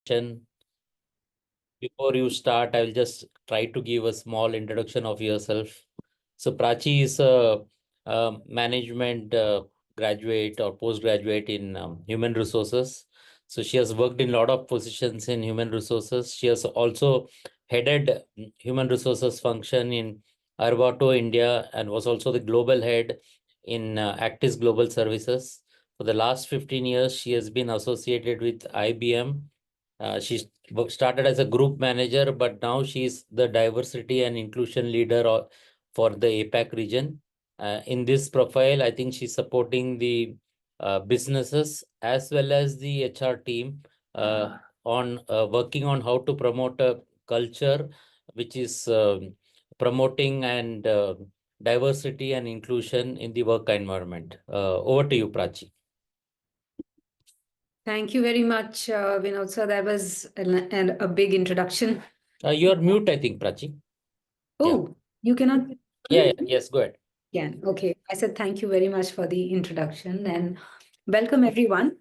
Before you start, I will just try to give a small introduction of yourself. So Prachi is a management graduate or postgraduate in human resources. So she has worked in a lot of positions in human resources. She has also headed human resources function in Arvato, India, and was also the global head in Actis Global Services. For the last 15 years, she has been associated with IBM. She started as a group manager, but now she's the diversity and inclusion leader for the APAC region. In this profile, I think she's supporting the businesses as well as the HR team on working on how to promote a culture which is promoting and diversity and inclusion in the work environment. Over to you, Prachi. Thank you very much, Vinod sir. That was a big introduction. You're mute, I think, Prachi. Oh, you cannot. Yes, go ahead. Yeah, okay. I said thank you very much for the introduction and welcome everyone.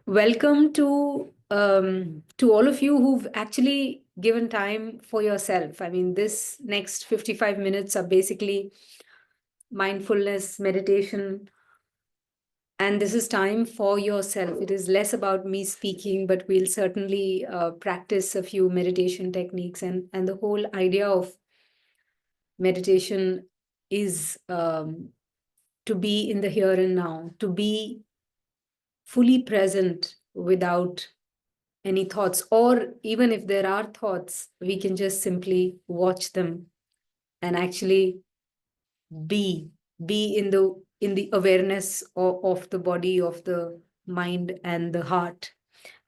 Welcome to all of you who've actually given time for yourself. I mean, this next 55 minutes are basically mindfulness, meditation, and this is time for yourself. It is less about me speaking, but we'll certainly practice a few meditation techniques. And the whole idea of meditation is to be in the here and now, to be fully present without any thoughts. Or even if there are thoughts, we can just simply watch them and actually be in the awareness of the body, of the mind and the heart.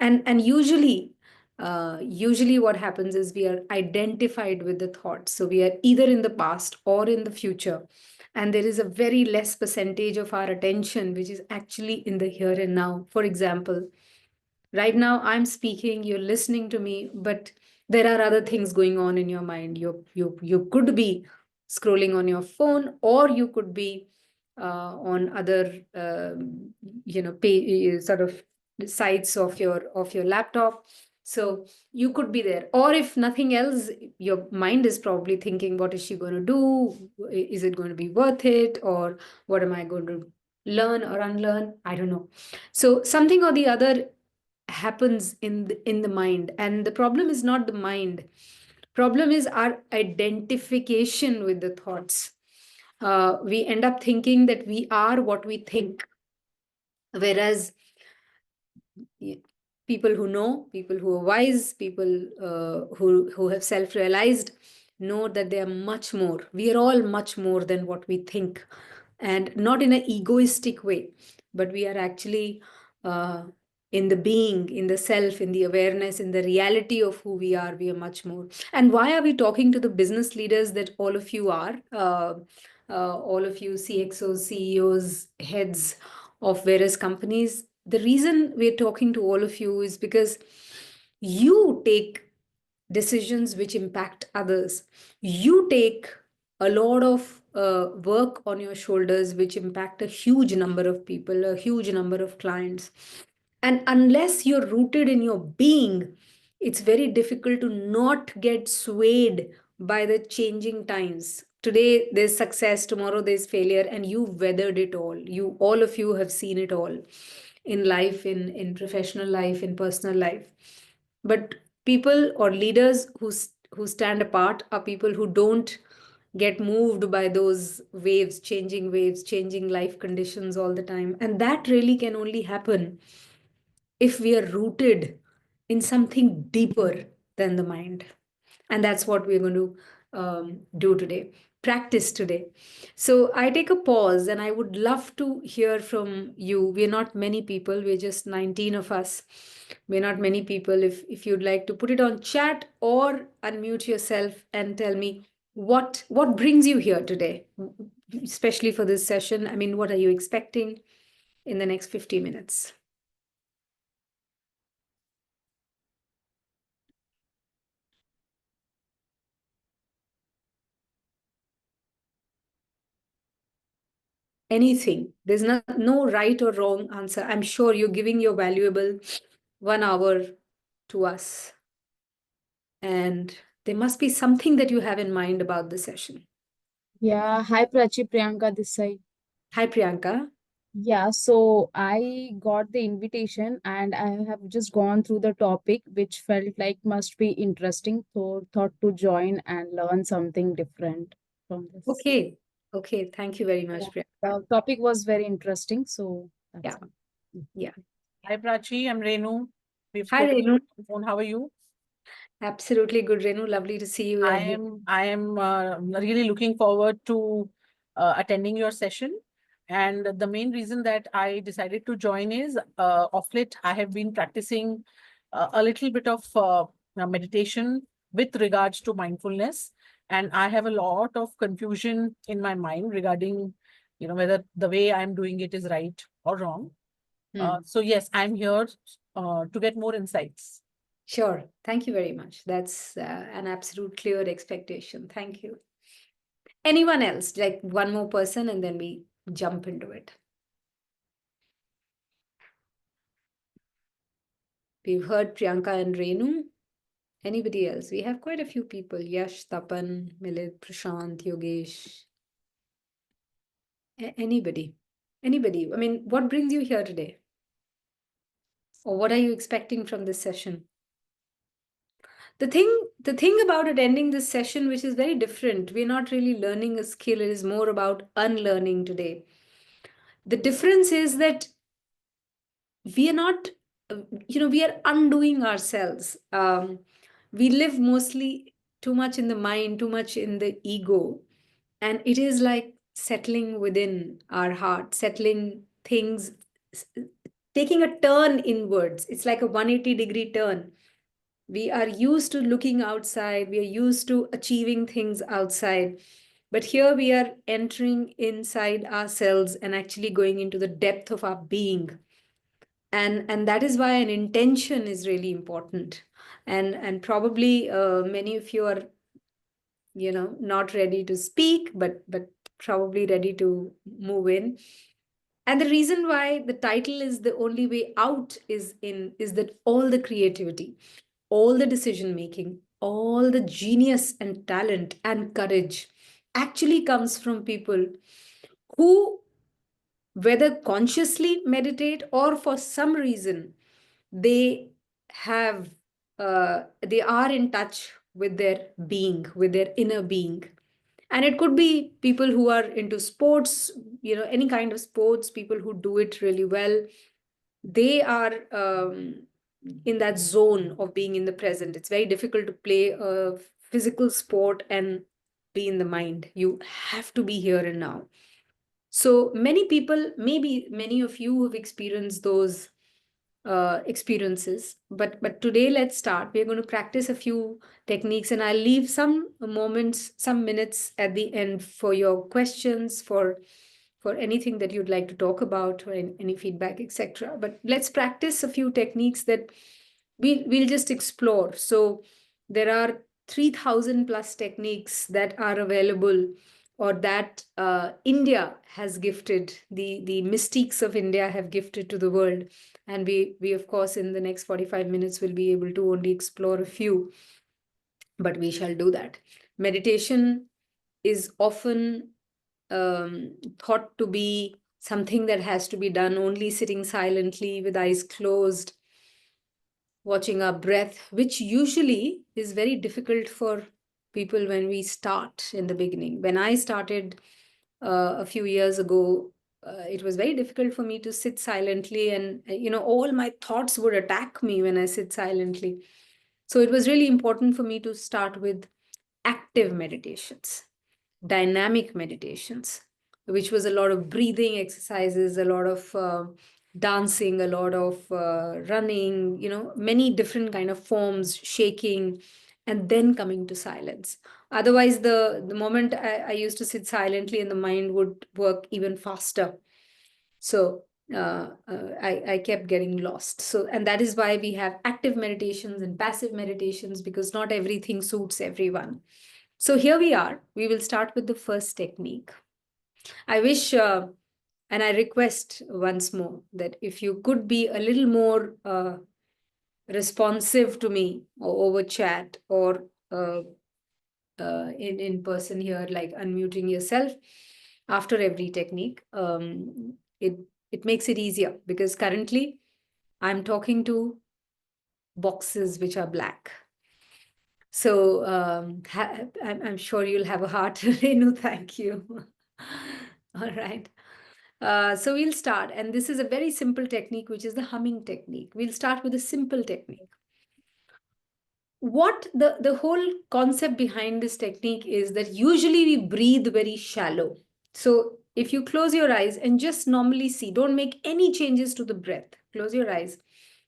And usually what happens is we are identified with the thoughts, so we are either in the past or in the future, and there is a very less percentage of our attention which is actually in the here and now. For example, right now I'm speaking, you're listening to me, but there are other things going on in your mind. You could be scrolling on your phone, or you could be on other sort of sites of your laptop. So you could be there, or if nothing else, your mind is probably thinking, what is she going to do? Is it going to be worth it? Or what am I going to learn or unlearn? I don't know. So something or the other happens in the mind, and the problem is not the mind. Problem is our identification with the thoughts. We end up thinking that we are what we think, whereas people who know, people who are wise, people who have self-realized know that they are much more. We are all much more than what we think, and not in an egoistic way, but we are actually in the being, in the self, in the awareness, in the reality of who we are. We are much more. And why are we talking to the business leaders that all of you are? All of you CXOs, CEOs, heads of various companies. The reason we're talking to all of you is because you take decisions which impact others. You take a lot of work on your shoulders which impact a huge number of people, a huge number of clients. And unless you're rooted in your being, it's very difficult to not get swayed by the changing times. Today there's success, tomorrow there's failure, and you've weathered it all. You, all of you have seen it all in life, in professional life, in personal life. But people or leaders who stand apart are people who don't get moved by those waves, changing life conditions all the time. And that really can only happen if we are rooted in something deeper than the mind. And that's what we're going to do today, practice today. So I take a pause and I would love to hear from you. We're not many people, we're just 19 of us. We're not many people. If you'd like to put it on chat or unmute yourself and tell me what brings you here today, especially for this session. I mean, what are you expecting in the next 50 minutes? Anything. There's no right or wrong answer. I'm sure you're giving your valuable 1 hour to us. And there must be something that you have in mind about the session. Yeah, hi Prachi, Priyanka this side. Hi, Priyanka. Yeah, so I got the invitation and I have just gone through the topic, which felt like must be interesting. So thought to join and learn something different from this. Okay. Okay. Thank you very Yeah, much, Priyanka. the topic was very interesting, so Yeah. that's it. Yeah. Hi Prachi, I'm Renu. We've Hi, spoken Renu. on the phone. How are you? Absolutely good, Renu. Lovely to see you. I am really looking forward to attending your session. And the main reason that I decided to join is of late I have been practicing a little bit of meditation with regards to mindfulness. And I have a lot of confusion in my mind regarding, whether the way I'm doing it is right or wrong. So yes, I'm here to get more insights. Sure. Thank you very much. That's an absolute clear expectation. Thank you. Anyone else? Like one more person, and then we jump into it. We've heard Priyanka and Renu. Anybody else? We have quite a few people. Yash, Tapan, Milit, Prashant, Yogesh. Anybody? Anybody? I mean, what brings you here today? Or what are you expecting from this session? The thing about attending this session, which is very different, we're not really learning a skill, it is more about unlearning today. The difference is that we are not, we are undoing ourselves. We live mostly too much in the mind, too much in the ego. And it is like settling within our heart, settling things, s- taking a turn inwards. It's like a 180-degree turn. We are used to looking outside, we are used to achieving things outside. But here we are entering inside ourselves and actually going into the depth of our being. And that is why an intention is really important. And probably many of you are, not ready to speak, but probably ready to move in. And the reason why the title is The Only Way Out is that all the creativity, all the decision making, all the genius and talent and courage actually comes from people who, whether consciously meditate or for some reason they have they are in touch with their being, with their inner being. And it could be people who are into sports, any kind of sports, people who do it really well. They are in that zone of being in the present. It's very difficult to play a physical sport and be in the mind. You have to be here and now. So many people, maybe many of you have experienced those experiences. But today, let's start. We're going to practice a few techniques, and I'll leave some moments, some minutes at the end for your questions, for anything that you'd like to talk about, or any feedback, etc. But let's practice a few techniques that we'll just explore. So there are 3,000 plus techniques that are available, or that India has gifted, the mystiques of India have gifted to the world. And we of course in the next 45 minutes will be able to only explore a few, but we shall do that. Meditation is often thought to be something that has to be done only sitting silently with eyes closed, watching our breath, which usually is very difficult for people when we start in the beginning. When I started a few years ago, it was very difficult for me to sit silently, and all my thoughts would attack me when I sit silently. So it was really important for me to start with active meditations, dynamic meditations, which was a lot of breathing exercises, a lot of dancing, a lot of running, many different kind of forms, shaking, and then coming to silence. Otherwise, the moment I used to sit silently, and the mind would work even faster. So I kept getting lost. So, and that is why we have active meditations and passive meditations, because not everything suits everyone. So here we are. We will start with the first technique. I wish, and I request once more, that if you could be a little more responsive to me or over chat or in person here, like unmuting yourself after every technique, it makes it easier, because currently I'm talking to boxes which are black. So I'm sure you'll have a heart, Renu. Thank you. All right. So we'll start, and this is a very simple technique, which is the humming technique. We'll start with a simple technique. What the whole concept behind this technique is that usually we breathe very shallow. So if you close your eyes and just normally see, don't make any changes to the breath. Close your eyes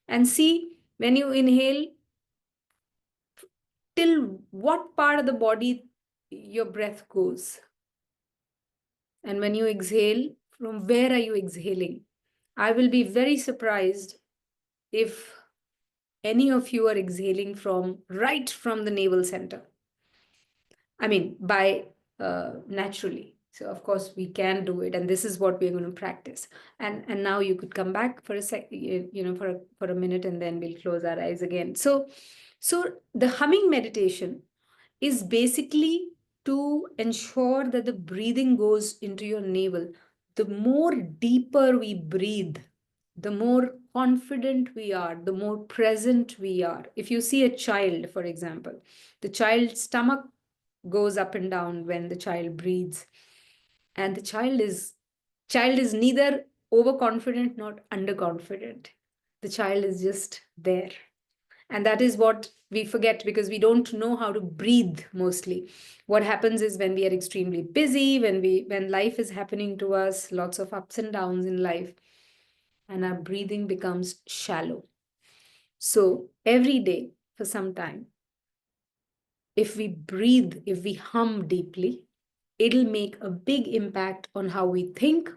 and see when you inhale, till what part of the body your breath goes. And when you exhale, from where are you exhaling? I will be very surprised if any of you are exhaling from right from the navel center. I mean, by naturally. So of course we can do it, and this is what we're going to practice. And now you could come back for a sec, for a minute, and then we'll close our eyes again. So the humming meditation is basically to ensure that the breathing goes into your navel. The more deeper we breathe, the more confident we are, the more present we are. If you see a child, for example, the child's stomach goes up and down when the child breathes, and the child is neither overconfident nor underconfident. The child is just there. And that is what we forget, because we don't know how to breathe mostly. What happens is, when we are extremely busy, when life is happening to us, lots of ups and downs in life, and our breathing becomes shallow. So every day for some time, if we breathe, if we hum deeply, it'll make a big impact on how we think,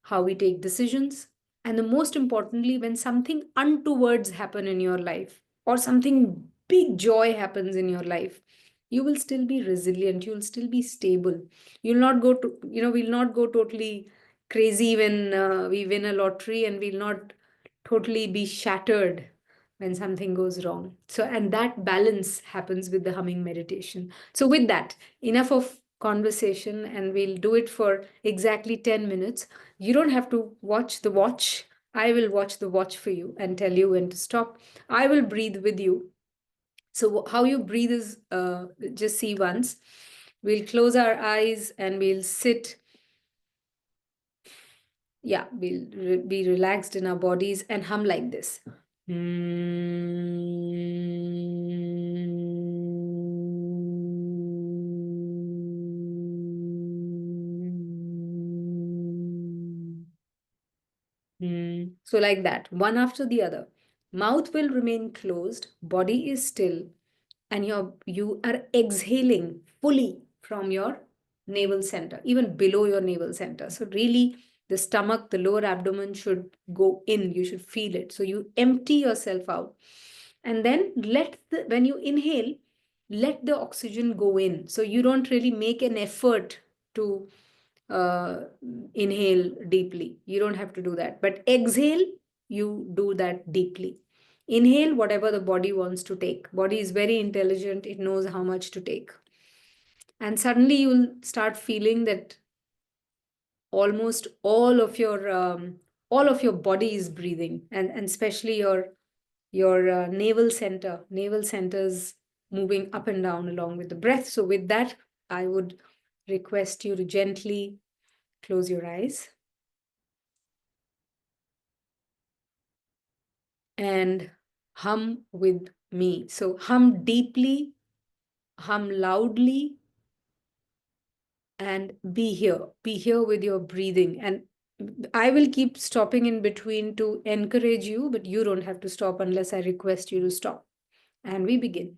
how we take decisions, and the most importantly, when something untowards happen in your life or something big joy happens in your life, you will still be resilient, you'll still be stable. You'll not go to, we'll not go totally crazy when we win a lottery, and we'll not totally be shattered when something goes wrong. So, and that balance happens with the humming meditation. So with that, enough of conversation, and we'll do it for exactly 10 minutes. You don't have to watch the watch. I will watch the watch for you and tell you when to stop. I will breathe with you. So how you breathe is, just see once. We'll close our eyes and we'll sit. Yeah, we'll be relaxed in our bodies and hum like this. So like that, one after the other. Mouth will remain closed, body is still, and you are exhaling fully from your navel center, even below your navel center. So really, the stomach, the lower abdomen should go in. You should feel it. So you empty yourself out, and then when you inhale, let the oxygen go in. So you don't really make an effort to uh, inhale deeply. You don't have to do that. But exhale, you do that deeply. Inhale whatever the body wants to take. Body is very intelligent. It knows how much to take. And suddenly you'll start feeling that almost all of your body is breathing, and especially your navel centers moving up and down along with the breath. So with that, I would request you to gently close your eyes and hum with me. So hum deeply, hum loudly, and be here with your breathing. And I will keep stopping in between to encourage you, but you don't have to stop unless I request you to stop. And we begin.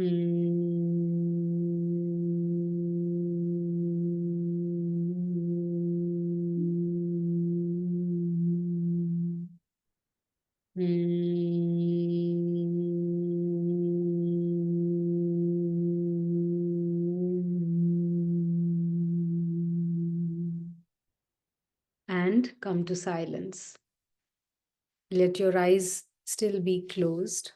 And come to silence. Let your eyes still be closed.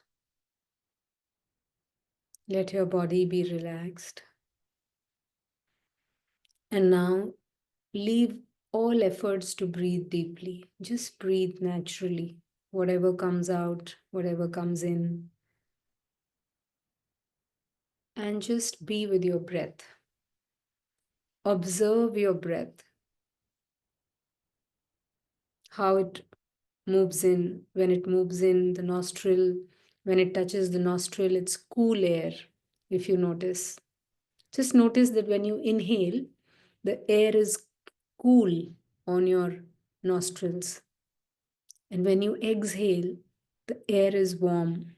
Let your body be relaxed. And now leave all efforts to breathe deeply. Just breathe naturally. Whatever comes out, whatever comes in. And just be with your breath. Observe your breath, how it moves in. When it moves in the nostril, when it touches the nostril, it's cool air, if you notice. Just notice that when you inhale, the air is cool on your nostrils. And when you exhale, the air is warm.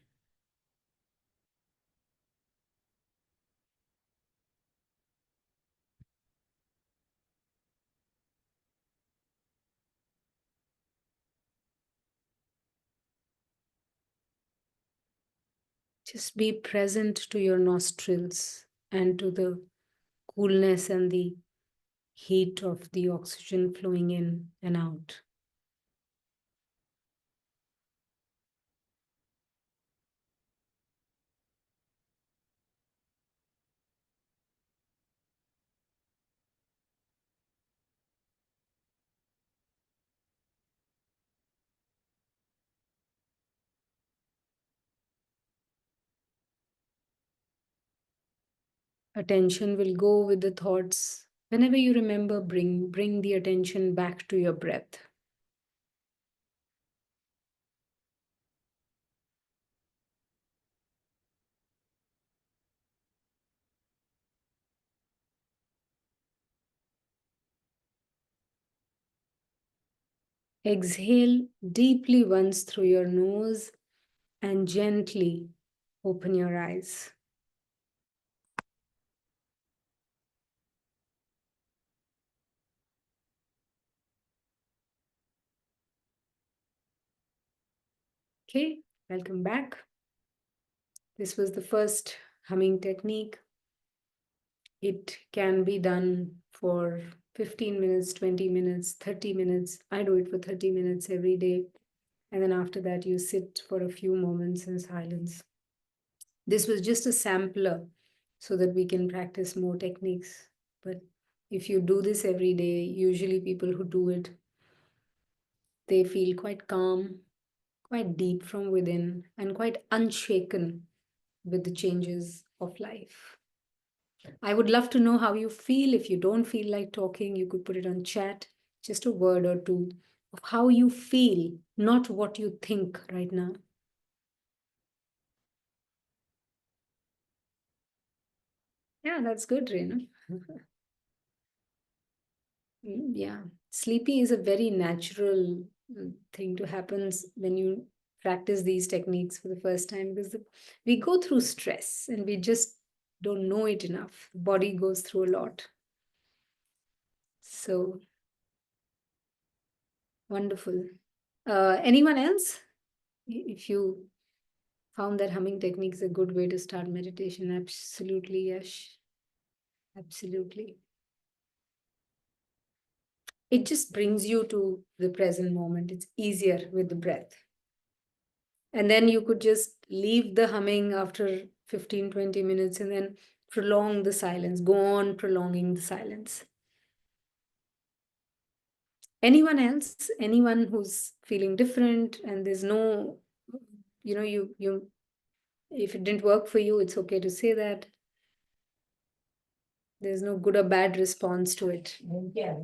Just be present to your nostrils and to the coolness and the heat of the oxygen flowing in and out. Attention will go with the thoughts. Whenever you remember, bring the attention back to your breath. Exhale deeply once through your nose and gently open your eyes. Okay, welcome back. This was the first humming technique. It can be done for 15 minutes, 20 minutes, 30 minutes. I do it for 30 minutes every day. And then after that, you sit for a few moments in silence. This was just a sampler so that we can practice more techniques. But if you do this every day, usually people who do it, they feel quite calm, quite deep from within, and quite unshaken with the changes of life. I would love to know how you feel. If you don't feel like talking, you could put it on chat, just a word or two of how you feel, not what you think right now. Yeah, that's good, Reena. Yeah, sleepy is a very natural thing to happen when you practice these techniques for the first time because we go through stress and we just don't know it enough. The body goes through a lot. So wonderful. Anyone else? If you found that humming technique is a good way to start meditation, absolutely, Yash. Absolutely. It just brings you to the present moment. It's easier with the breath. And then you could just leave the humming after 15, 20 minutes and then prolong the silence, go on prolonging the silence. Anyone else? Anyone who's feeling different and there's no, you if it didn't work for you, it's okay to say that. There's no good or bad response to it. Yeah.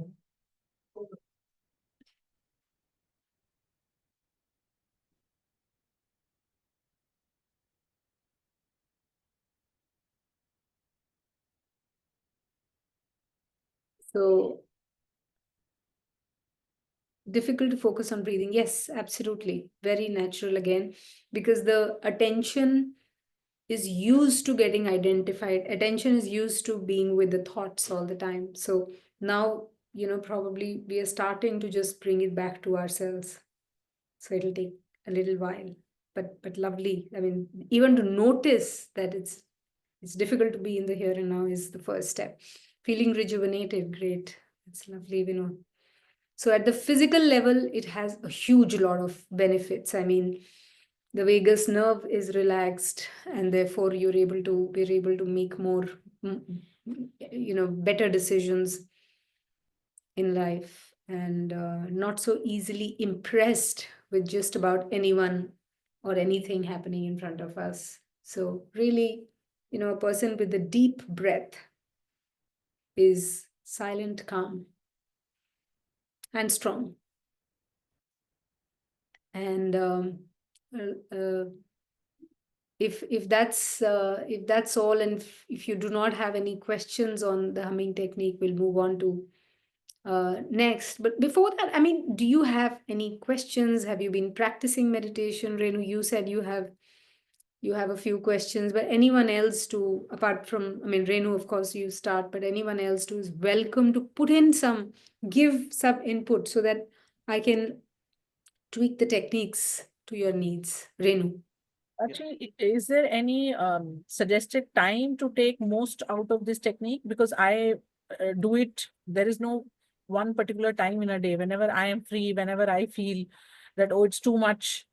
So difficult to focus on breathing. Yes, absolutely. Very natural again, because the attention is used to getting identified. Attention is used to being with the thoughts all the time. So now, probably we are starting to just bring it back to ourselves. So it'll take a little while, but lovely. I mean, even to notice that it's difficult to be in the here and now is the first step. Feeling rejuvenated, great. It's lovely, So at the physical level, it has a huge lot of benefits. I mean, the vagus nerve is relaxed, and therefore we're able to make more, better decisions in life, and not so easily impressed with just about anyone or anything happening in front of us. So really, a person with a deep breath is silent, calm, and strong. And if that's all, and if you do not have any questions on the humming technique, we'll move on to next. But before that, I mean, do you have any questions? Have you been practicing meditation? Renu, you said you have a few questions, but anyone else to, apart from, I mean, Renu, of course, you start, but anyone else to is welcome to put in give some input so that I can tweak the techniques to your needs. Renu. Actually, is there any suggested time to take most out of this technique? Because I do it, there is no one particular time in a day. Whenever I am free, whenever I feel that, oh, it's too much,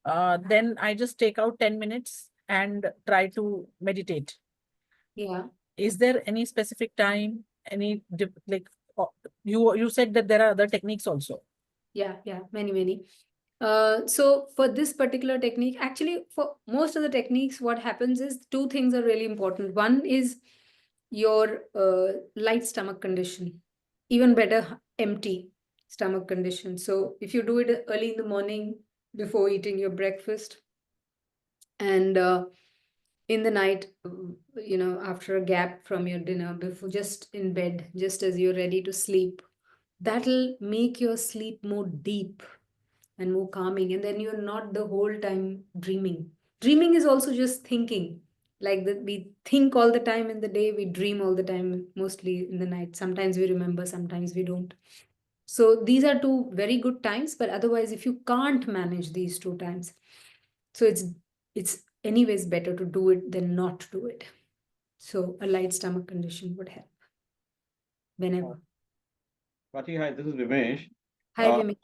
then I just take out 10 minutes and try to meditate. Yeah. Is there any specific time, like, you said that there are other techniques also? Yeah, many. So for this particular technique, actually, for most of the techniques, what happens is two things are really important. One is your light stomach condition, even better, empty stomach condition. So if you do it early in the morning before eating your breakfast, and in the night, after a gap from your dinner, before, just in bed, just as you're ready to sleep, that'll make your sleep more deep and more calming, and then you're not the whole time dreaming is also just thinking, like that we think all the time in the day, we dream all the time, mostly in the night. Sometimes we remember, sometimes we don't. So these are two very good times, but otherwise, if you can't manage these two times, so it's anyways better to do it than not do it. So a light stomach condition would help whenever. Prachi, hi, this is Vimesh. Hi, Vimi.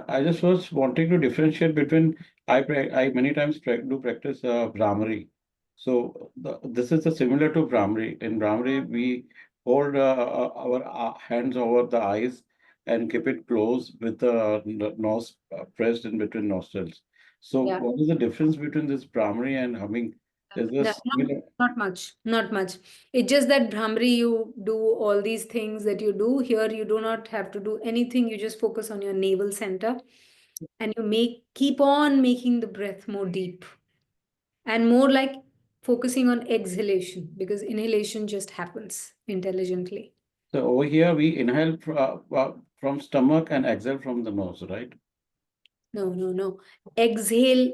I just was wanting to differentiate between I many times do practice Brahmari. So this is similar to Brahmari. In Brahmari, we hold our hands over the eyes and keep it closed with the nose pressed in between nostrils. So Yeah. what is the difference between this Brahmari and humming? Is this similar? Not much. It's just that Brahmari, you do all these things that you do. Here, you do not have to do anything. You just focus on your navel center, and you keep on making the breath more deep and more like focusing on exhalation, because inhalation just happens intelligently. So over here, we inhale from stomach and exhale from the nose, right? No. Exhale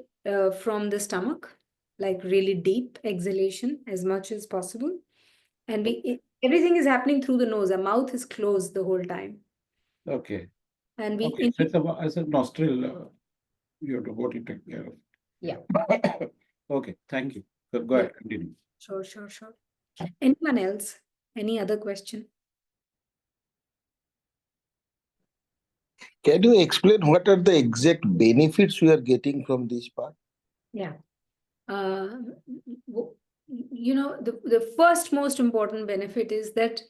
from the stomach, like really deep exhalation as much as possible. And everything is happening through the nose. Our mouth is closed the whole time. Okay. And we Okay. So it's a nostril. You have to go to take care of. Yeah. Okay. Thank you. Go ahead. Continue. Sure. Anyone else? Any other question? Can you explain what are the exact benefits we are getting from this part? Yeah. The first most important benefit is that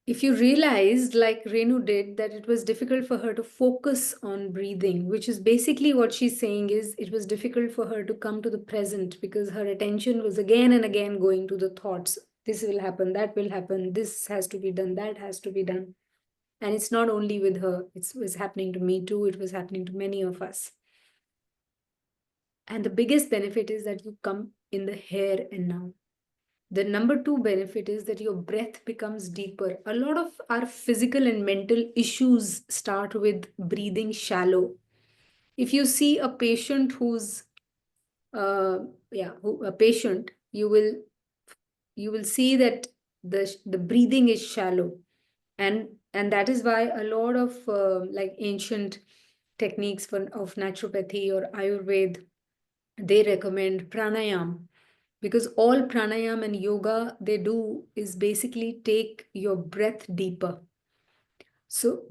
if you realized, like Renu did, that it was difficult for her to focus on breathing, which is basically what she's saying is it was difficult for her to come to the present because her attention was again and again going to the thoughts. This will happen, that will happen, this has to be done, that has to be done. And it's not only with her, it was happening to me too, it was happening to many of us. And the biggest benefit is that you come in the here and now. The number two benefit is that your breath becomes deeper. A lot of our physical and mental issues start with breathing shallow. If you see a patient who's a patient, you will see that the breathing is shallow, and that is why a lot of like ancient techniques of naturopathy or Ayurveda, they recommend pranayam, because all pranayam and yoga they do is basically take your breath deeper. So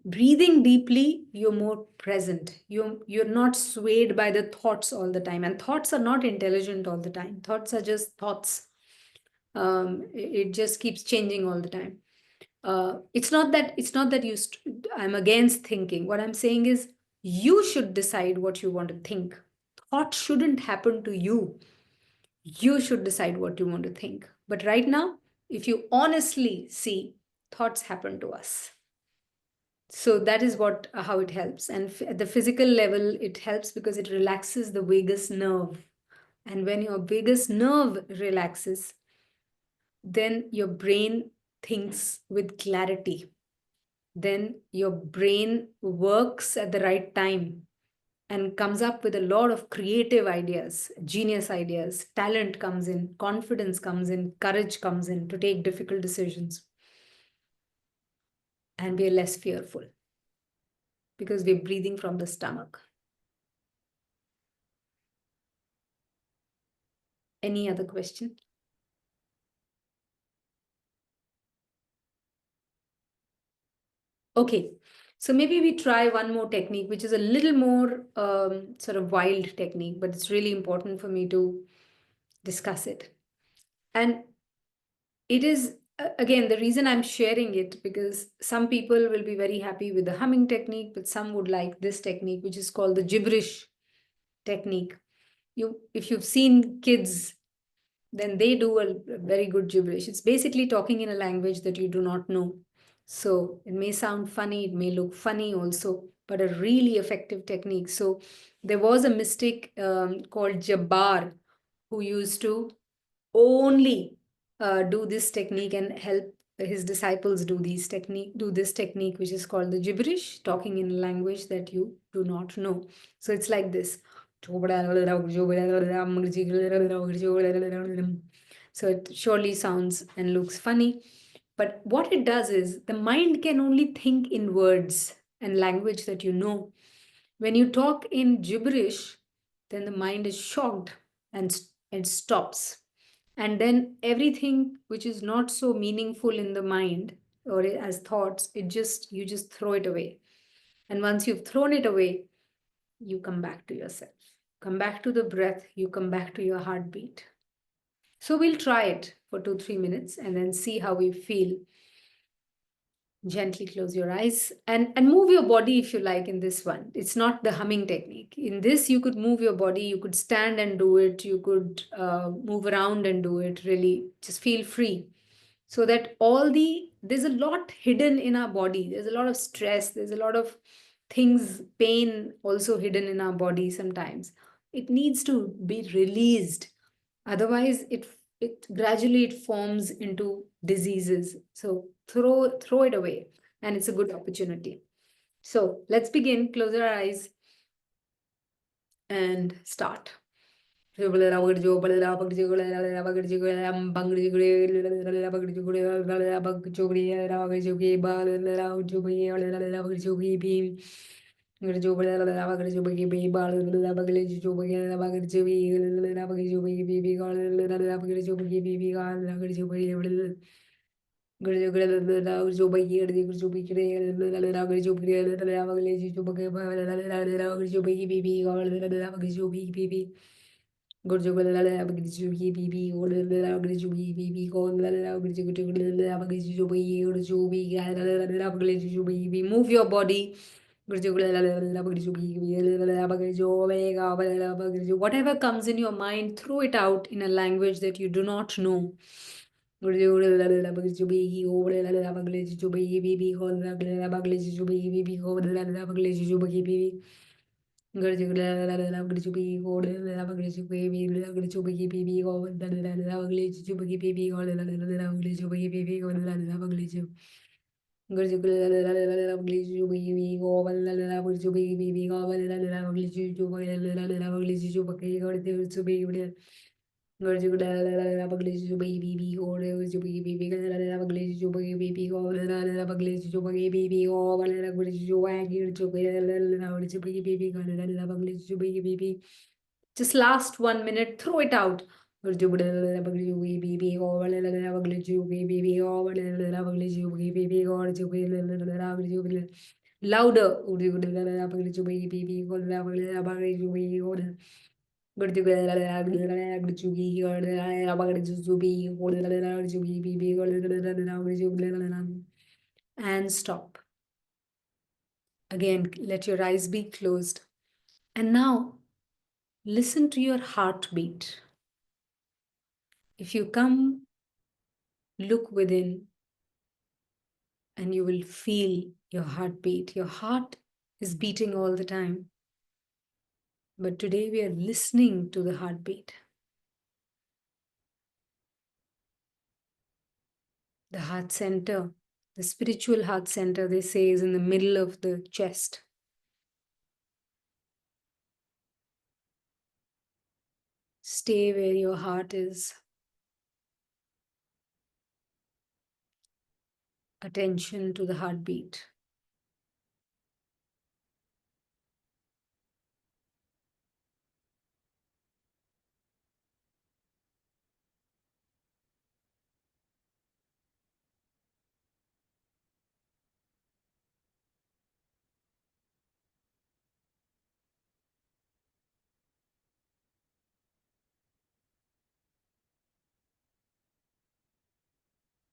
breathing deeply, you're more present. You're not swayed by the thoughts all the time, and thoughts are not intelligent all the time. Thoughts are just thoughts. It just keeps changing all the time. It's not that I'm against thinking. What I'm saying is you should decide what you want to think. Thought shouldn't happen to you. You should decide what you want to think. But right now, if you honestly see, thoughts happen to us. So that is what how it helps. And at the physical level, it helps because it relaxes the vagus nerve. And when your vagus nerve relaxes, then your brain thinks with clarity. Then your brain works at the right time and comes up with a lot of creative ideas, genius ideas. Talent comes in, confidence comes in, courage comes in to take difficult decisions. And we are less fearful because we're breathing from the stomach. Any other question? Okay, so maybe we try one more technique, which is a little more sort of wild technique, but it's really important for me to discuss it. And it is, again, the reason I'm sharing it, because some people will be very happy with the humming technique, but some would like this technique, which is called the gibberish technique. If you've seen kids, then they do a very good gibberish. It's basically talking in a language that you do not know. So it may sound funny, it may look funny also, but a really effective technique. So there was a mystic called Jabbar who used to only do this technique and help his disciples do this technique, which is called the gibberish, talking in a language that you do not know. So it's like this. So it surely sounds and looks funny, but what it does is the mind can only think in words and language that you know. When you talk in gibberish, then the mind is shocked and it stops. And then everything which is not so meaningful in the mind or as thoughts, you just throw it away. And once you've thrown it away, you come back to yourself. Come back to the breath, you come back to your heartbeat. So we'll try it for 2-3 minutes and then see how we feel. Gently close your eyes and move your body if you like in this one. It's not the humming technique. In this, you could move your body, you could stand and do it, you could move around and do it. Really, just feel free. So that there's a lot hidden in our body. There's a lot of stress, there's a lot of things, pain also hidden in our body sometimes. It needs to be released. Otherwise, it gradually it forms into diseases. So throw it away, and it's a good opportunity. So let's begin. Close our eyes and start. Move your body. Whatever comes in your mind, throw it out in a language that you do not know. Just last 1 minute, throw it out. Louder. And stop. Again, let your eyes be closed. And now, listen to your heartbeat. If you come, look within, and you will feel your heartbeat. Your heart is beating all the time. But today we are listening to the heartbeat. The heart center, the spiritual heart center, they say, is in the middle of the chest. Stay where your heart is. Attention to the heartbeat.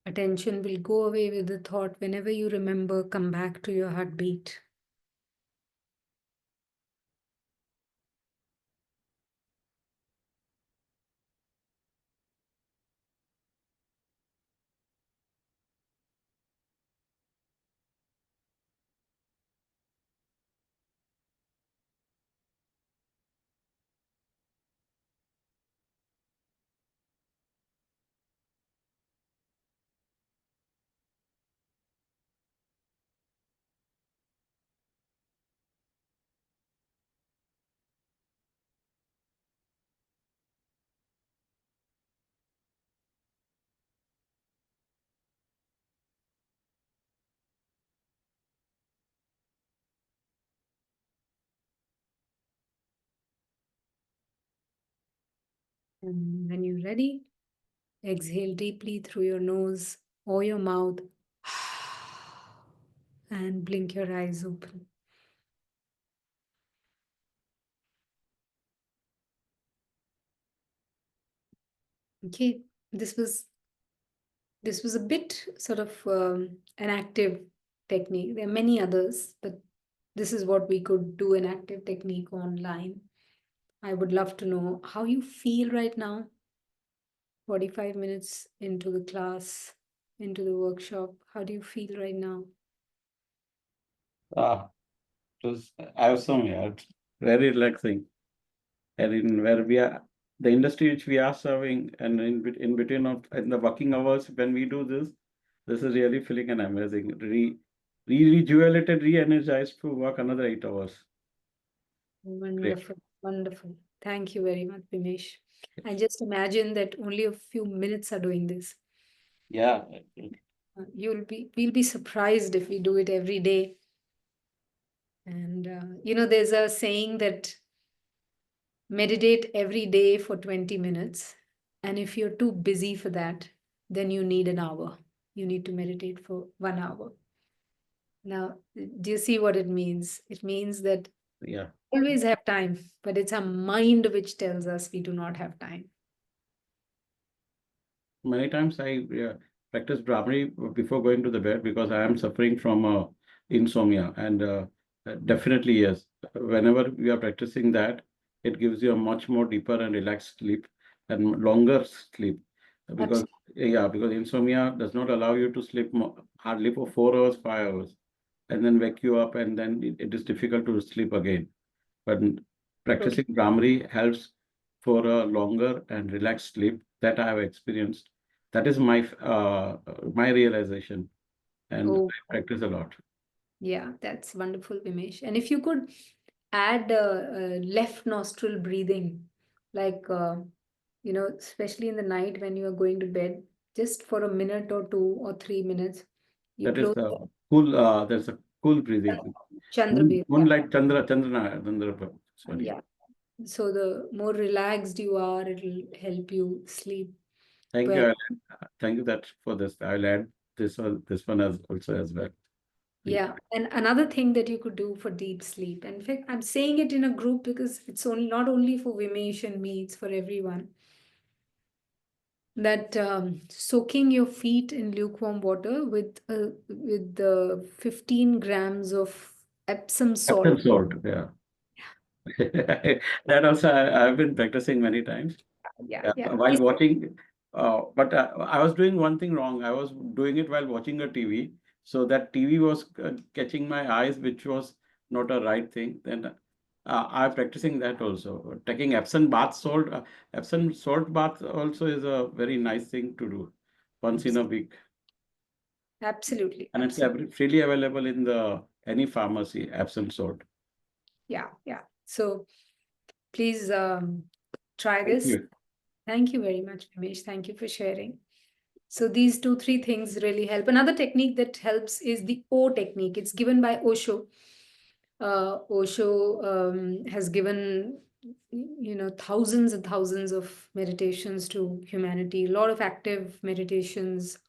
Attention will go away with the thought. Whenever you remember, come back to your heartbeat. And when you're ready, exhale deeply through your nose or your mouth and blink your eyes open. Okay, this was a bit sort of an active technique. There are many others, but this is what we could do, an active technique online. I would love to know how you feel right now, 45 minutes into the class, into the workshop. How do you feel right now? It was awesome, yeah. It's very relaxing. And in where we are, the industry which we are serving, and in between of in the working hours when we do this is really feeling an amazing, rejuvenated, re-energized to work another 8 hours. Great. Wonderful, wonderful. Thank you very much, Vinesh. I just imagine that only a few minutes are doing this. Yeah. We'll be surprised if we do it every day. And there's a saying that meditate every day for 20 minutes. And if you're too busy for that, then you need an hour. You need to meditate for 1 hour. Now, do you see what it means? It means that Yeah. always have time, but it's our mind which tells us we do not have time. Many times I practice Brahmari before going to the bed because I am suffering from insomnia, and definitely yes. Whenever we are practicing that, it gives you a much more deeper and relaxed sleep and longer sleep. Because because insomnia does not allow you to sleep hardly for 4 hours, 5 hours, and then wake you up, and then it is difficult to sleep again. But practicing Brahmari helps for a longer and relaxed sleep that I have experienced. That is my realization. and Oh, I practice a lot. yeah, that's wonderful, Vimesh. And if you could add left nostril breathing, like, especially in the night when you are going to bed, just for a minute or 2 or 3 minutes, you That is close the cool, there's a cool breathing. Chandra breath. Yeah. Moonlight Chandra, sorry. Yeah. So the more relaxed you are, it'll help you sleep Thank you. well. Thank you that for this. I'll add this one as also as well. Yeah. And another thing that you could do for deep sleep, and in fact, I'm saying it in a group because it's only not only for Vimesh and me, it's for everyone. That soaking your feet in lukewarm water with the 15 grams of Epsom salt. Epsom salt, yeah. That also I've been practicing many times. Yeah, yeah. While watching, but I was doing one thing wrong. I was doing it while watching a TV. So that TV was catching my eyes, which was not a right thing. Then I'm practicing that also. Taking Epsom salt bath also is a very nice thing to do once in a week. Absolutely. And Absolutely. it's freely available in the any pharmacy, Epsom salt. Yeah, yeah. So please try Thank this. you. Thank you very much, Vimesh. Thank you for sharing. So these 2, 3 things really help. Another technique that helps is the O technique. It's given by Osho. Osho has given, thousands and thousands of meditations to humanity. A lot of active meditations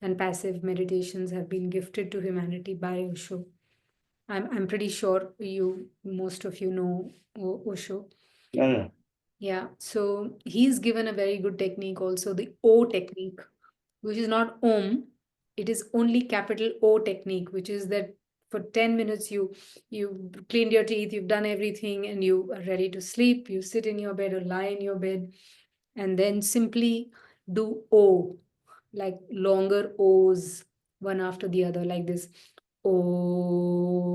and passive meditations have been gifted to humanity by Osho. I'm pretty sure most of you know Osho. Yeah. Yeah, so he's given a very good technique also, the O technique, which is not Om. It is only capital O technique, which is that for 10 minutes you cleaned your teeth, you've done everything, and you are ready to sleep. You sit in your bed or lie in your bed, and then simply do O, like longer O's, one after the other, like this. O.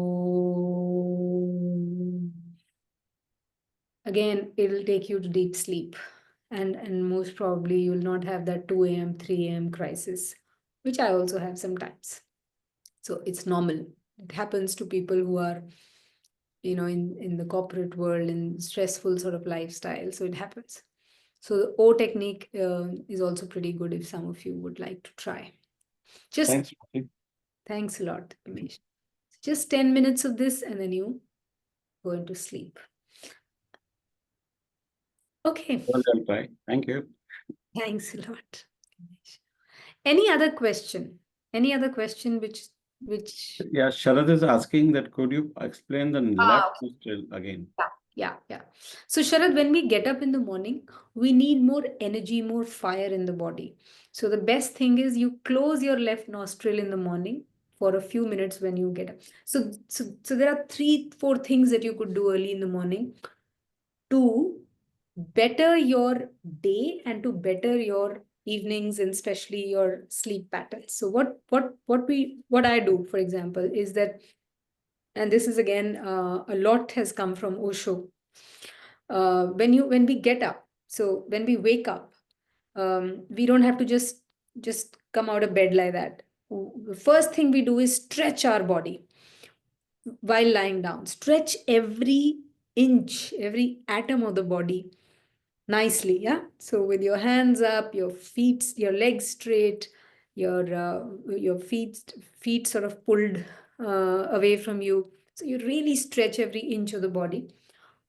Again, it'll take you to deep sleep. And most probably you'll not have that 2 a.m., 3 a.m. crisis, which I also have sometimes. So it's normal. It happens to people who are, in the corporate world, in stressful sort of lifestyle. So it happens. So the O technique is also pretty good if some of you would like to try. Thanks. Thanks a lot, Ramesh. Just 10 minutes of this and then you go into sleep. Okay. Well done, Pai. Thank you. Thanks a lot. Any other question? Any other question which Yeah, Sharad is asking that could you explain the left nostril again? Yeah. So Sharad, when we get up in the morning, we need more energy, more fire in the body. So the best thing is you close your left nostril in the morning for a few minutes when you get up. So there are 3, 4 things that you could do early in the morning to better your day and to better your evenings and especially your sleep patterns. So what I do, for example, is that, and this is again a lot has come from Osho. When we get up, so when we wake up, we don't have to just come out of bed like that. The first thing we do is stretch our body while lying down. Stretch every inch, every atom of the body nicely. Yeah. So with your hands up, your legs straight, your feet sort of pulled away from you. So you really stretch every inch of the body,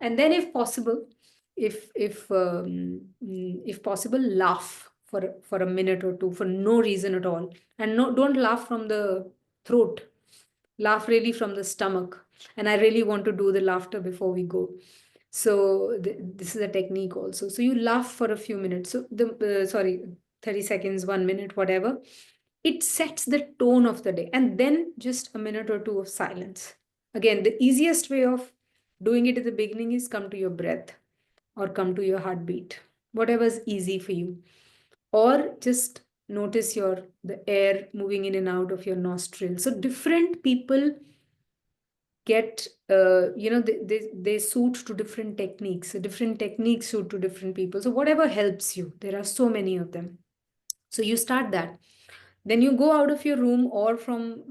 and then if possible, if possible, laugh for a minute or two for no reason at all, and no, don't laugh from the throat. Laugh really from the stomach. And I really want to do the laughter before we go. So this is a technique also. So you laugh for a few minutes. So 30 seconds, 1 minute, whatever. It sets the tone of the day. And then just a minute or two of silence. Again, the easiest way of doing it at the beginning is come to your breath or come to your heartbeat, whatever's easy for you. Or just notice the air moving in and out of your nostrils. So different people get they suit to different techniques. So different techniques suit to different people. So whatever helps you, there are so many of them. So you start that. Then you go out of your room or from,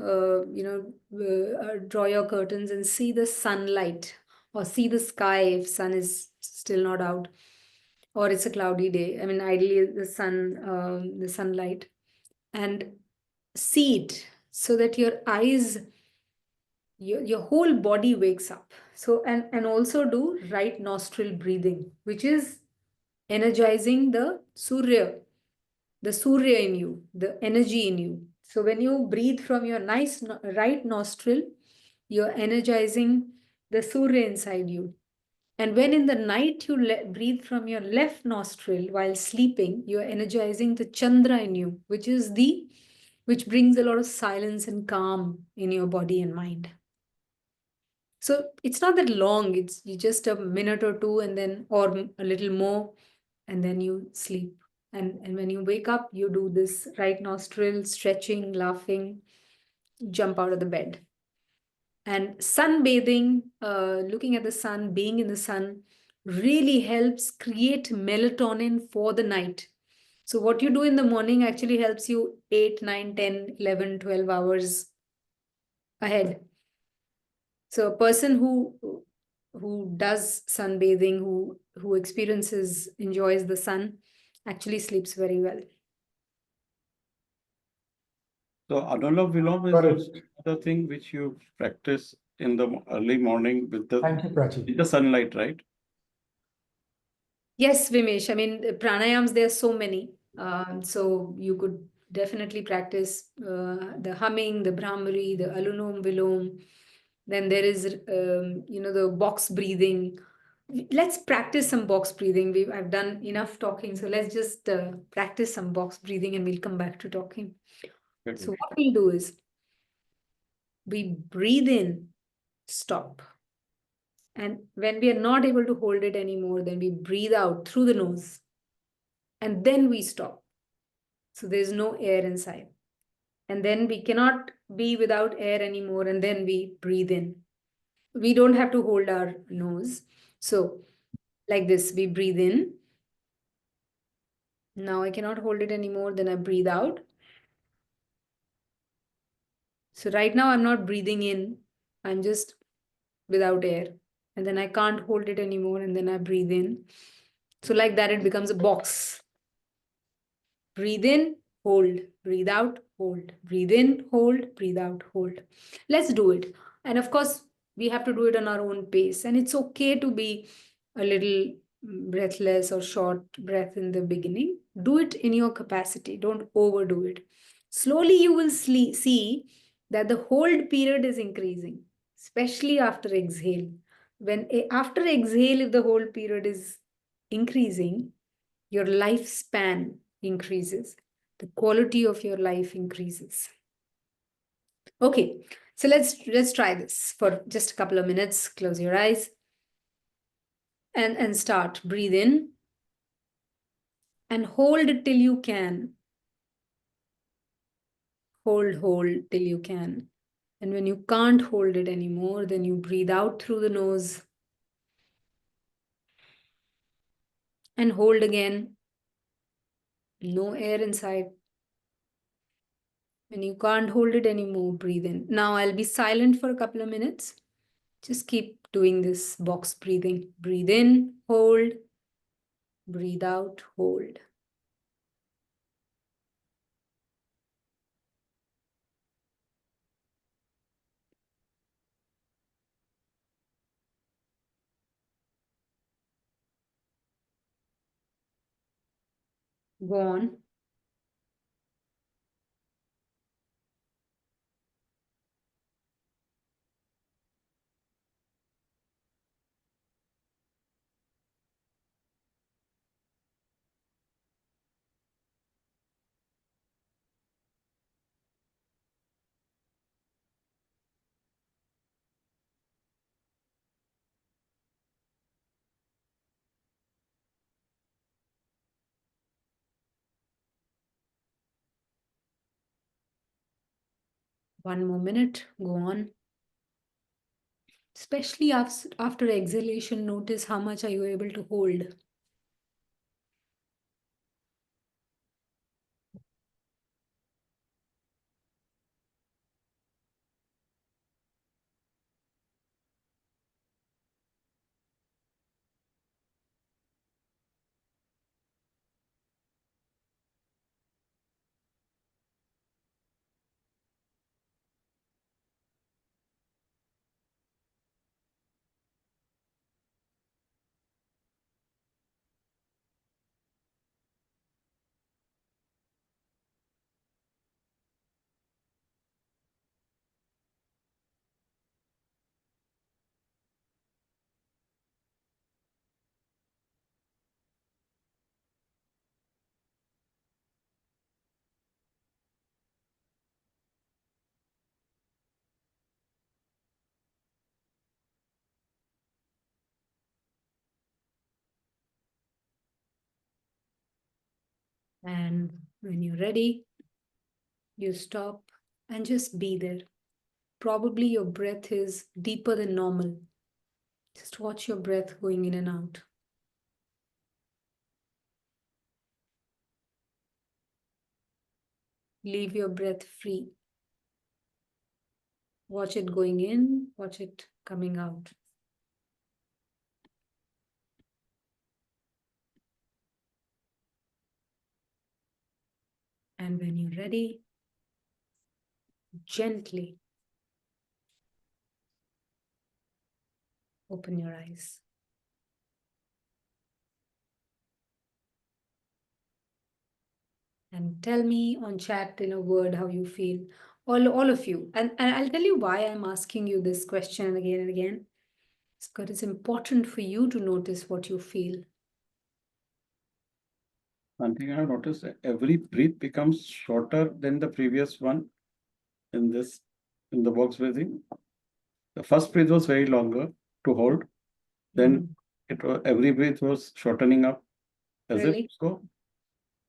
draw your curtains and see the sunlight or see the sky if sun is still not out or it's a cloudy day. I mean, ideally the sunlight, and see it so that your eyes, your whole body wakes up. So, and also do right nostril breathing, which is energizing the surya in you, the energy in you. So when you breathe from your right nostril, you're energizing the surya inside you. And when in the night you breathe from your left nostril while sleeping, you're energizing the chandra in you, which brings a lot of silence and calm in your body and mind. So it's not that long, it's just a minute or two, and then, or a little more, and then you sleep. And when you wake up, you do this right nostril, stretching, laughing, jump out of the bed. And sunbathing, looking at the sun, being in the sun, really helps create melatonin for the night. So what you do in the morning actually helps you 8, 9, 10, 11, 12 hours ahead. So a person who does sunbathing, who enjoys the sun, actually sleeps very well. So Anulom Vilom Got is it. another thing which you practice in the early morning with Thank you, Prachi. the sunlight, right? Yes, Vimesh. I mean, pranayams, there are so many. So you could definitely practice the humming, the Brahmari, the Alunom Vilom. Then there is, the box breathing. Let's practice some box breathing. I've done enough talking, so let's just practice some box breathing and we'll come back to talking. So what we'll do is we breathe in, stop. And when we are not able to hold it anymore, then we breathe out through the nose. And then we stop. So there's no air inside. And then we cannot be without air anymore. And then we breathe in. We don't have to hold our nose. So like this, we breathe in. Now I cannot hold it anymore. Then I breathe out. So right now I'm not breathing in. I'm just without air. And then I can't hold it anymore. And then I breathe in. So like that, it becomes a box. Breathe in, hold, breathe out, hold, breathe in, hold, breathe out, hold. Let's do it. And of course, we have to do it on our own pace. And it's okay to be a little breathless or short breath in the beginning. Do it in your capacity. Don't overdo it. Slowly, you will see that the hold period is increasing, especially after exhale. After exhale, if the hold period is increasing, your lifespan increases, the quality of your life increases. Okay, so let's try this for just a couple of minutes. Close your eyes and start. Breathe in and hold it till you can. Hold till you can. And when you can't hold it anymore, then you breathe out through the nose and hold again. No air inside. When you can't hold it anymore, breathe in. Now I'll be silent for a couple of minutes. Just keep doing this box breathing. Breathe in, hold. Breathe out, hold. Go on. One more minute. Go on. Especially after exhalation, notice how much are you able to hold. And when you're ready, you stop and just be there. Probably your breath is deeper than normal. Just watch your breath going in and out. Leave your breath free. Watch it going in, watch it coming out. And when you're ready, gently open your eyes. And tell me on chat in a word how you feel, all of you. And I'll tell you why I'm asking you this question again and again. It's because it's important for you to notice what you feel. One thing I've noticed, that every breath becomes shorter than the previous one in the box breathing. The first breath was very longer to hold. Then every breath was shortening up. Is it Really? so?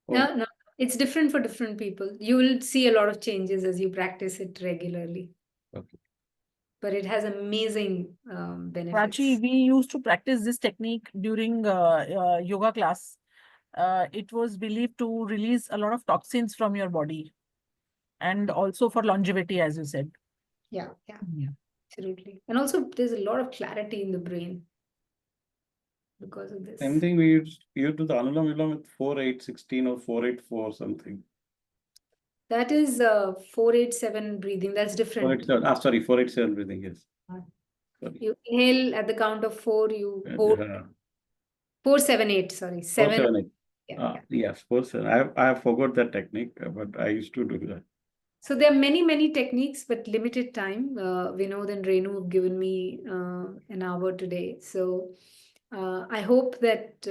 No, no, it's different for different people. You will see a lot of changes as you practice it regularly. Okay. But it has amazing benefits. Prachi, we used to practice this technique during yoga class. It was believed to release a lot of toxins from your body and also for longevity, as you said. Yeah, yeah, Yeah. absolutely. And also, there's a lot of clarity in the brain because of this. Same thing we used to do the Anulom Vilom with 4-8-16 or 4-8-4 something. That is 4-8-7 breathing. That's different. 4-8-7. Sorry, 4-8-7 breathing, yes. Sorry. You inhale at the count of 4, you hold 4-7-8, sorry. 4-7-8. Yeah. Yes, 4-7. I have forgot that technique, but I used to do that. So there are many, many techniques, but limited time. Vinod and Renu have given me an hour today. So I hope that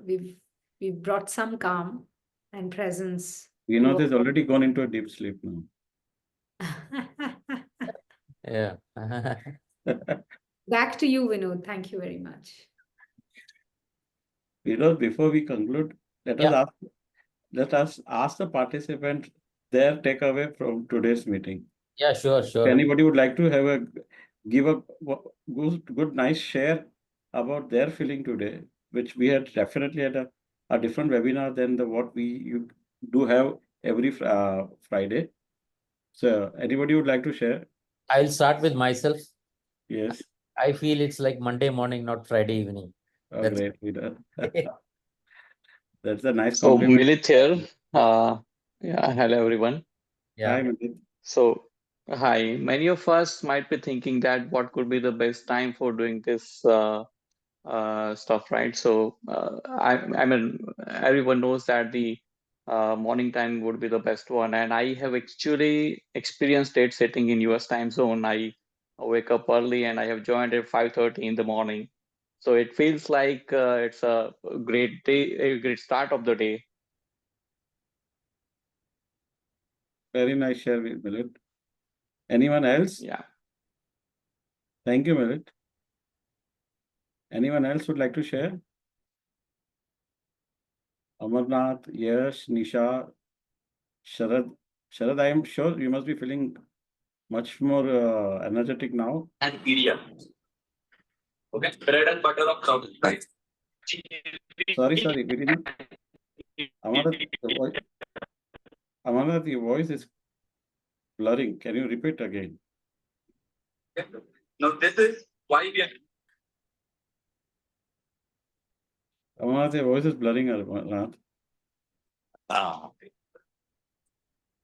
we've brought some calm and presence. Vinod has already gone into a deep sleep now. Yeah. Back to you, Vinod. Thank you very much. Vinod, before we conclude, let us ask the participants their takeaway from today's meeting. Yeah, sure, If sure. anybody would like to give a good nice share about their feeling today, which we had definitely had a different webinar than what you do have every Friday. So anybody would like to share? I'll start with myself. Yes. I feel it's like Monday morning, not Friday evening. Oh, That's great. That's a nice So compliment. Milit here. Yeah, hello everyone. yeah. Hi, Mandeep. So hi, many of us might be thinking that what could be the best time for doing this stuff, right? So I mean, everyone knows that the morning time would be the best one, and I have actually experienced it sitting in US time zone. I wake up early and I have joined at 5:30 in the morning. So it feels like it's a great day, a great start of the day. Very nice share, Milit. Anyone else? Yeah. Thank you, Milit. Anyone else would like to share? Amarnath, Yash, Nisha, Sharad. Sharad, I am sure you must be feeling much more energetic now. And media. Okay, bread and butter of South. Right. Sorry, we did not. Amarnath, your voice is blurring. Can you repeat again? Now this is why we are. Amarnath, your voice is blurring, Amarnath. Okay.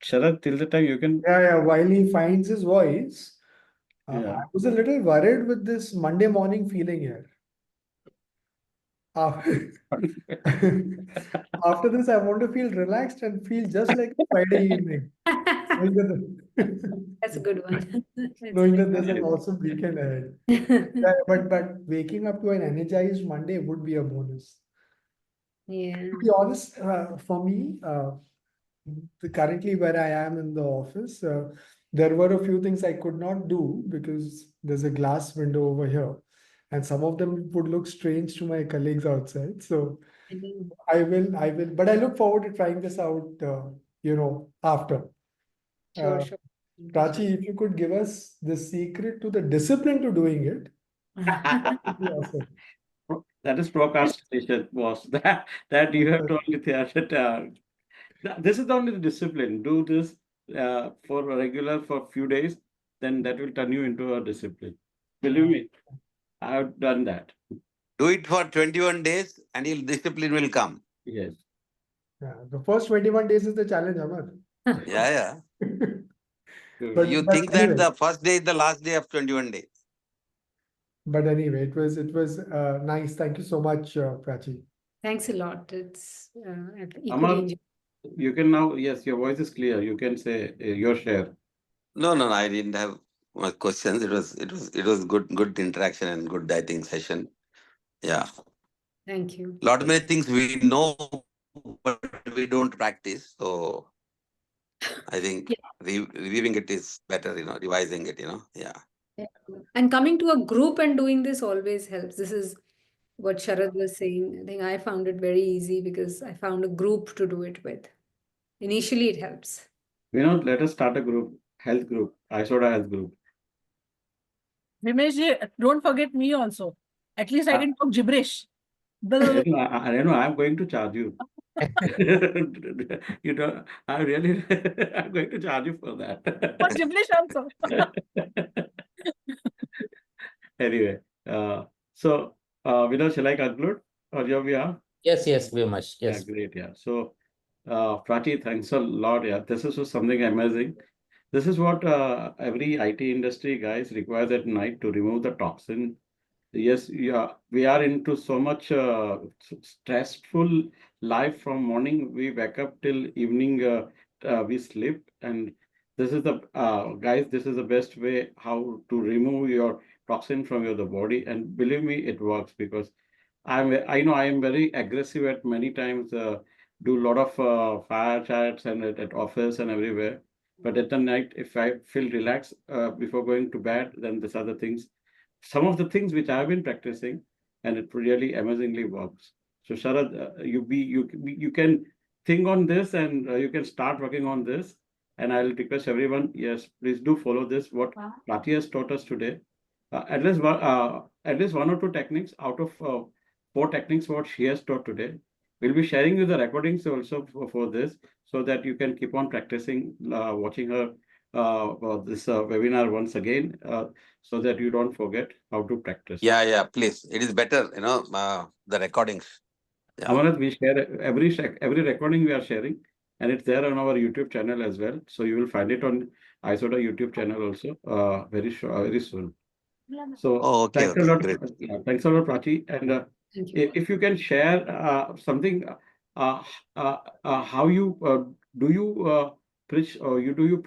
Sharad, till the time you can. Yeah, while he finds his voice, Yeah. I was a little worried with this Monday morning feeling here. After this, I want to feel relaxed and feel just like a Friday evening. That's a good one. Knowing that there's an awesome weekend ahead. Yeah, but waking up to an energized Monday would be a bonus. Yeah. To be honest, for me, currently where I am in the office, there were a few things I could not do because there's a glass window over here, and some of them would look strange to my colleagues outside. So I will, but I look forward to trying this out, after. Sure, Uh, sure. Prachi, if you could give us the secret to the discipline to doing it, would be awesome. That is procrastination, boss. That you have to only think that this is only the discipline. Do this for a regular for a few days, then that will turn you into a discipline. Believe me, I have done that. Do it for 21 days and your discipline will come. Yes. Yeah, the first 21 days is the challenge, Amar. Yeah. But You think that anyway, the first day is the last day of 21 days. but anyway, it was nice. Thank you so much, Prachi. Thanks a lot. It's equally Amar, enjoyable. you can now, yes, your voice is clear. You can say your share. No, I didn't have much questions. It was good interaction and good dating session. Yeah. Thank you. Lot many things we know, but we don't practice. So I think reviewing it is better, revising it, yeah. Yeah. And coming to a group and doing this always helps. This is what Sharad was saying. I think I found it very easy because I found a group to do it with. Initially, it helps. Let us start a group, health group, ISODA health group. Vimesh, don't forget me also. At least I can talk gibberish. I know, I'm going to charge you. I'm going to charge you for that. For gibberish also. Anyway, so Vinod, shall I conclude or your behalf? Yes, very much. Yeah, Yes. great. Yeah. So, Prachi, thanks a lot. Yeah, this is just something amazing. This is what every IT industry guys requires at night to remove the toxin. Yes, yeah, we are into so much stressful life from morning. We wake up till evening. We sleep, and this is the guys. This is the best way how to remove your toxin from your the body. And believe me, it works because I know I am very aggressive at many times. Do a lot of fire chats and at office and everywhere. But at the night, if I feel relaxed before going to bed, then these other things, some of the things which I've been practicing, and it really amazingly works. So Sharad, you can think on this and you can start working on this. And I'll request everyone, yes, please do follow this. What Prachi has taught us today, at least one or two techniques out of 4 techniques what she has taught today. We'll be sharing you the recordings also for this, so that you can keep on practicing, watching her this webinar once again, so that you don't forget how to practice. Yeah, please. It is better, the recordings. Yeah. Amarat, we share every recording we are sharing, and it's there on our YouTube channel as well. So you will find it on ISODA YouTube channel also very soon. So Okay, thanks a lot. great. Thanks a lot, Prachi. And Thank you. if you can share something, how you do you preach or you do you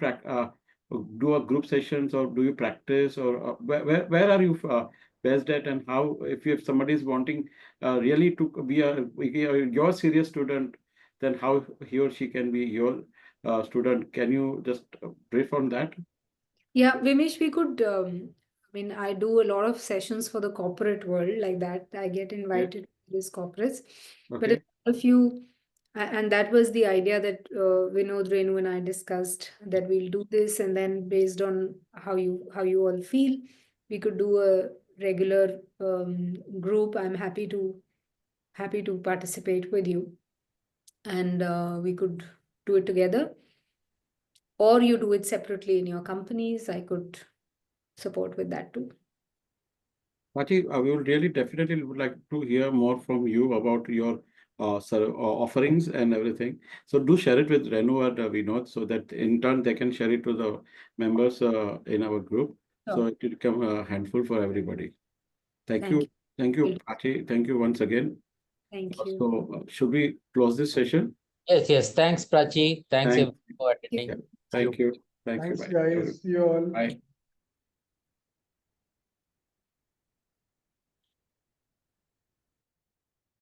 do a group sessions, or do you practice, or where are you best at, and how, if somebody is wanting really to be your serious student, then how he or she can be your student? Can you just brief on that? Yeah, Vimesh, we could. I do a lot of sessions for the corporate world like that. I get invited to these corporates. But if Okay. all of you, and that was the idea that Vinod, Renu, and I discussed, that we'll do this, and then based on how you all feel, we could do a regular group. I'm happy to participate with you, and we could do it together, or you do it separately in your companies. I could support with that too. Prachi, we would really definitely would like to hear more from you about your offerings and everything. So do share it with Renu and Vinod, so that in turn they can share it to the members in our group. So it will become a handful for everybody. Thank you. Thank you, Prachi. Thank you once again. Thank you. So should we close this session? Yes. Thanks, Prachi. Thanks everyone for attending. Thank you. Thank you. Thanks, Bye. guys. See you all. Bye.